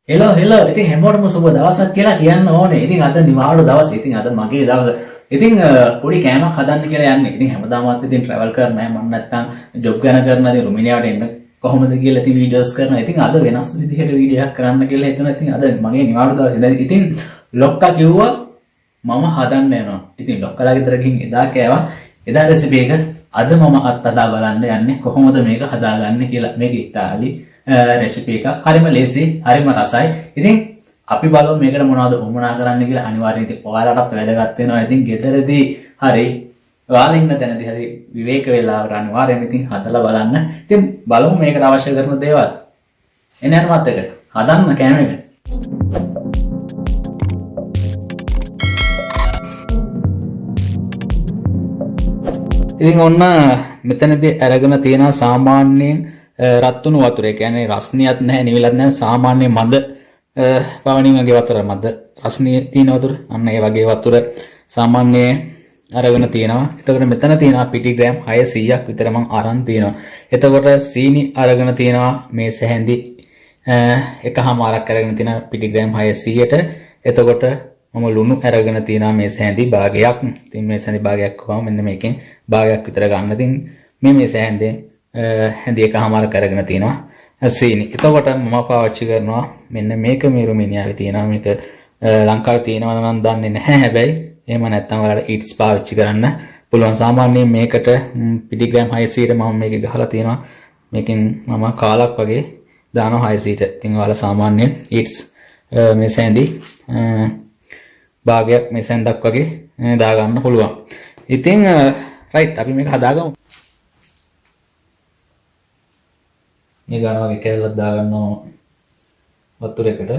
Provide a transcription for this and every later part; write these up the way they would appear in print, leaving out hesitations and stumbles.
Hello hello ඉතින් හැමෝටම සුබ දවසක් කියලා කියන්න ඕනේ. ඉතින් අද නිවාඩු දවස්. ඉතින් අද මගේ දවස. ඉතින් පොඩි කෑමක් හදන්න කියලා යන්නේ. ඉතින් හැමදාමත් ඉතින් ට්‍රැවල් කරනවා. මම නැත්තම් ජොබ් ගැන කරනවා. ඉතින් රුමිනියාවට එන්න කොහොමද කියලා ඉතින් වීඩියෝස් කරනවා. ඉතින් අද වෙනස් විදිහට වීඩියෝ එකක් කරන්න කියලා හිතුණා. ඉතින් අද මගේ නිවාඩු දවස්. ඉතින් ලොක්කා කිව්වා මම හදන්න යනවා. ඉතින් ලොක්කලා ගෙදර ගිහින් එදා කෑවා. එදා රෙසිපි එක අද මම අත්අදා බලන්න යන්නේ කොහොමද මේක හදාගන්නේ කියලා. මේක ඉතාලි රෙසිපි එක. හරිම ලේසි, හරිම රසයි. ඉතින් අපි බලමු මේකට මොනවද උමනා කරන්න කියලා. අනිවාර්යයෙන් ඉතින් ඔයාලටත් වැදගත් වෙනවා. ඉතින් ගෙදරදී හරි ඔයාලා ඉන්න තැනදී හරි විවේක වේලාවකට අනිවාර්යයෙන් ඉතින් හදලා බලන්න. ඉතින් බලමු මේකට අවශ්‍ය කරන දේවල්. එන්න යන මතක හදන්න කෑම එක. ඉතින් ඔන්න මෙතනදී අරගෙන තියෙනවා සාමාන්‍යයෙන් රත් වුණු වතුර. ඒ කියන්නේ රස්නියක් නැහැ, නිවිලක් නැහැ. සාමාන්‍ය මද පවණින් වගේ වතුර, මද රස්නිය තියෙන වතුර. අන්න ඒ වගේ වතුර සාමාන්‍යයෙන් අරගෙන තියෙනවා. එතකොට මෙතන තියෙනවා පිටිග්‍රෑම් 600ක් විතර මම අරන් තියෙනවා. එතකොට සීනි අරගෙන තියෙනවා මේ සැහැඳි එකහමාරක් අරගෙන තියෙනවා පිටිග්‍රෑම් 600ට. එතකොට මම ලුණු අරගෙන තියෙනවා මේ සැහැඳි භාගයක්. ඉතින් මේ සැහැඳි භාගයක් කොහොම මෙන්න මේකෙන් භාගයක් විතර ගන්න. ඉතින් මේ සැහැඳි හැඳි එකහමාරක් අරගෙන තියෙනවා සීනි. එතකොට මම පාවිච්චි කරනවා මෙන්න මේක මේ රුමිනියාවේ තියෙනවා. මේක ලංකාවේ තියෙනවා නම් දන්නේ නැහැ. හැබැයි එහෙම නැත්නම් ඔයාලට ඊට්ස් පාවිච්චි කරන්න පුළුවන්. සාමාන්‍යයෙන් මේකට පිටිග්‍රෑම් 600ට මම මේක ගහලා තියෙනවා. මේකෙන් මම කාලක් වගේ දානවා 600ට. ඉතින් ඔයාලා සාමාන්‍යයෙන් ඊට්ස් මේ සැඳි භාගයක් මේ සැඳක් වගේ දාගන්න පුළුවන්. ඉතින් රයිට් අපි මේක හදාගමු. මේ ගාන වගේ කැල්ලක් දාගන්නවා වතුරේකට.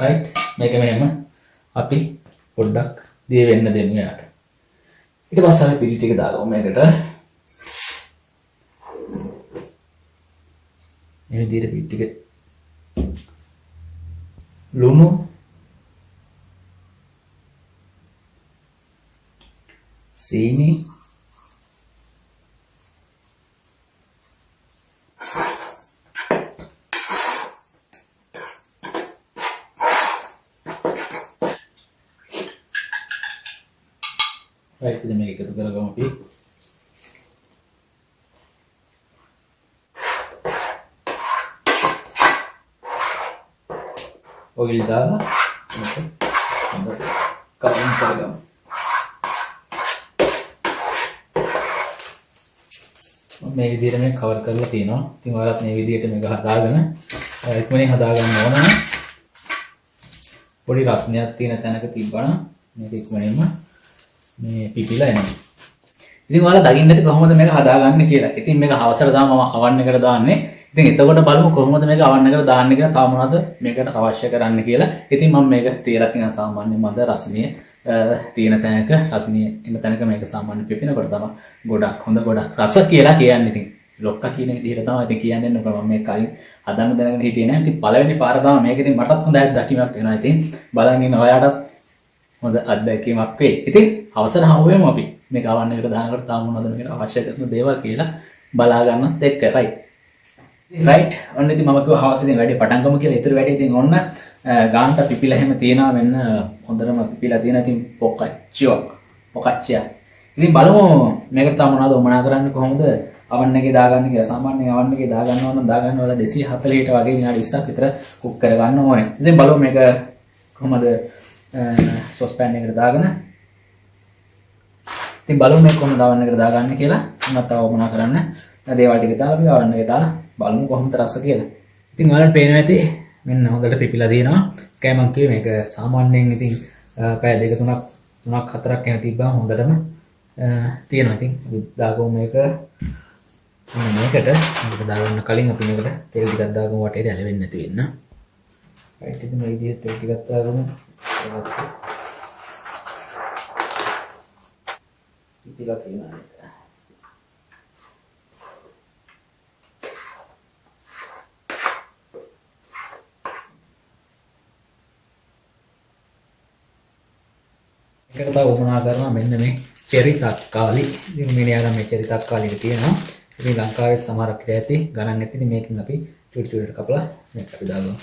රයිට් මේක මෙහෙම අපි පොඩ්ඩක් දිය වෙන්න දෙමු යාට. ඊට පස්සේ අපි පිටි ටික දාගමු මේකට. මේ විදිහට පිටි ටික ලුණු සීනි right ඉතින් මේක එකතු කරගමු අපි. ඔයිල් දාලා මේක කලින් කරගමු. මේ විදිහට මේ කවර් කරලා තියෙනවා. ඉතින් ඔයාලත් මේ විදිහට මේක හදාගෙන ඉක්මනින් හදාගන්න ඕන නම් පොඩි රස්නයක් තියෙන තැනක තිබ්බනම් මේක ඉක්මනින්ම මේ පිපිලා එනවා. ඉතින් ඔයාලා දකින්න ඇති කොහොමද මේක හදාගන්නේ කියලා. ඉතින් මේක හවසට දාම මම අවන් එකට දාන්නේ. ඉතින් එතකොට බලමු කොහොමද මේක අවන් එකට දාන්නේ කියලා. තාම මොනවද මේකට අවශ්‍ය කරන්න කියලා. ඉතින් මම මේක තියලා තියෙන සාමාන්‍ය මද රස්නිය තියෙන තැනක රස්නිය ඉන්න තැනක මේක සාමාන්‍ය පිපිනකොට තමයි ගොඩක් හොඳ ගොඩක් රස කියලා කියන්නේ. ඉතින් ලොක්කා කියන විදිහට තමයි ඉතින් කියන්නේ. මම මේ කලින් හදන්න දැනගෙන හිටියේ නෑ. ඉතින් පළවෙනි පාර තමයි මේක. ඉතින් මටත් හොඳ අත්දැකීමක් වෙනවා. ඉතින් බලන් ඉන්න ඔයාලටත් හොඳ අත්දැකීමක් වෙයි. ඉතින් අවසර හම්බෙමු අපි මේක අවන් එකට දානකොට තාම මොනවද මේකට අවශ්‍ය කරන දේවල් කියලා බලා ගන්නත් එක්ක. රයිට් ඔන්න ඉතින් මම කිව්වා හවස ඉතින් වැඩි පටන් ගමු කියලා. ඊතර වැඩි ඉතින් ඔන්න ගාන්ට පිපිලා එහෙම තියෙනවා. මෙන්න හොඳටම පිපිලා තියෙනවා. ඉතින් පොකච්චිය. ඉතින් බලමු මේකට තාම මොනවද උමනා කරන්න කොහොමද අවන් එකේ දාගන්න කියලා. සාමාන්‍යයෙන් අවන් එකේ දාගන්නවා නම් දාගන්න වල 240ට වගේ විනාඩි 20ක් විතර කුක් කරගන්න ඕනේ. ඉතින් බලමු මේක කොහොමද සොස් පෑන් එකට දාගෙන. ඉතින් බලමු මේක කොහොමද අවන් එකට දාගන්නේ කියලා. මම තව උමනා කරන්න දේවල් ටික දාලා අපි අවන් එකේ දාලා බලමු කොහොමද රස කියලා. ඉතින් ඔයාලට පේනවා ඇති මෙන්න හොඳට පිපිලා තියෙනවා. ඒකයි මම කිව්වේ මේක සාමාන්‍යයෙන් ඉතින් පැය දෙක තුනක් හතරක් එහෙම තිබ්බම හොඳටම තියෙනවා. ඉතින් අපි දාගමු මේකට දාගන්න කලින් අපි මේකට තෙල් ටිකක් දාගමු වටේට ඇලවෙන්නේ නැති වෙන්න. රයිට් ඉතින් මේ විදිහට තෙල් ටිකක් දාගමු. ඊට පස්සේ පිපිලා තියෙනවා. ඒකට තව උමනා කරනවා මෙන්න මේ චෙරි තක්කාලි. ඉතින් මිනිහා මේ චෙරි තක්කාලි එක තියෙනවා. ඉතින් ලංකාවේ සමහරක් ඉඳ ඇති ගණන් ඇති. මේකෙන් අපි චුටි චුටිට කපලා මේක අපි දාගමු.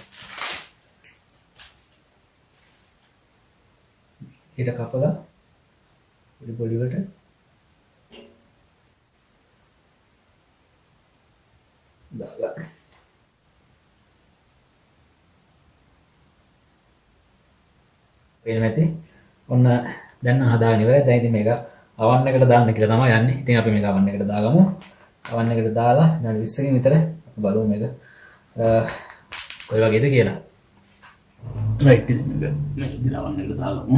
ඊට කපලා පොඩි පොඩි වලට දාගන්න. පේනවා ඇති. ඔන්න දැන් හදාගෙන ඉවරයි. දැන් ඉතින් මේක අවන් එකට දාන්න කියලා තමයි යන්නේ. ඉතින් අපි මේක අවන් එකට දාගමු. අවන් එකට දාලා විනාඩි 20කින් විතර අපි බලමු මේක කොයි වගේද කියලා. රයිට් ඉතින් මේක ඉතින් අවන් එකට දාගමු.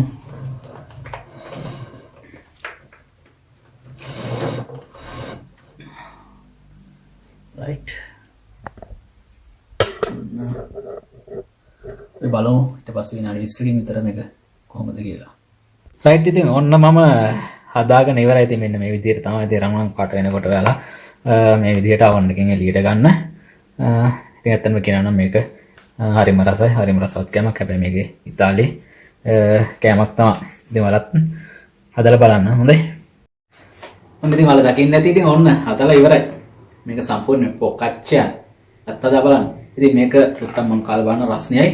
රයිට්. අපි බලමු ඊට පස්සේ විනාඩි 20කින් විතර මේක කොහොමද කියලා. රයිට් ඉතින් ඔන්න මම හදාගෙන ඉවරයි. ඉතින් මෙන්න මේ විදිහට තමයි ඉතින් රමණන් පාට වෙනකොට ඔයාලා මේ විදිහට අවන් එකෙන් එළියට ගන්න. ඉතින් ඇත්තටම කියනවා නම් මේක හරිම රසයි, හරිම රසවත් කෑමක්. හැබැයි මේකේ ඉතාලි කෑමක් තමයි. ඉතින් ඔයාලත් හදලා බලන්න. හොඳයි. ඔන්න ඉතින් ඔයාලා දකින්න ඇති ඉතින් ඔන්න හදලා ඉවරයි. මේක සම්පූර්ණ පොකච්චා. අත්හදා බලන්න. ඉතින් මේක චුට්ටක් මම කාලා බලන රස්නියයි.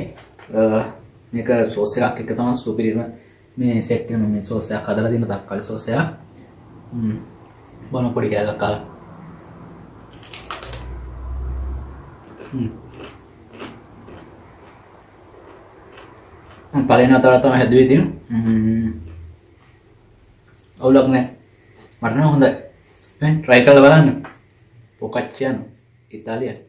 මේක සෝස් එකක් එක්ක තමයි සුපිරිම මේ සෙට් එක මේ සෝස් එකක් හදලා දෙන තක්කාලි සෝස් එකක්. බොන පොඩි කෑල්ලක් කාලා. පළවෙනි අතට තමයි හැදුවේ ඉතින්. අවුලක් නැහැ. මට නම් හොඳයි. නේ try කරලා බලන්න. පොකච්චියානෝ ඉතාලියානු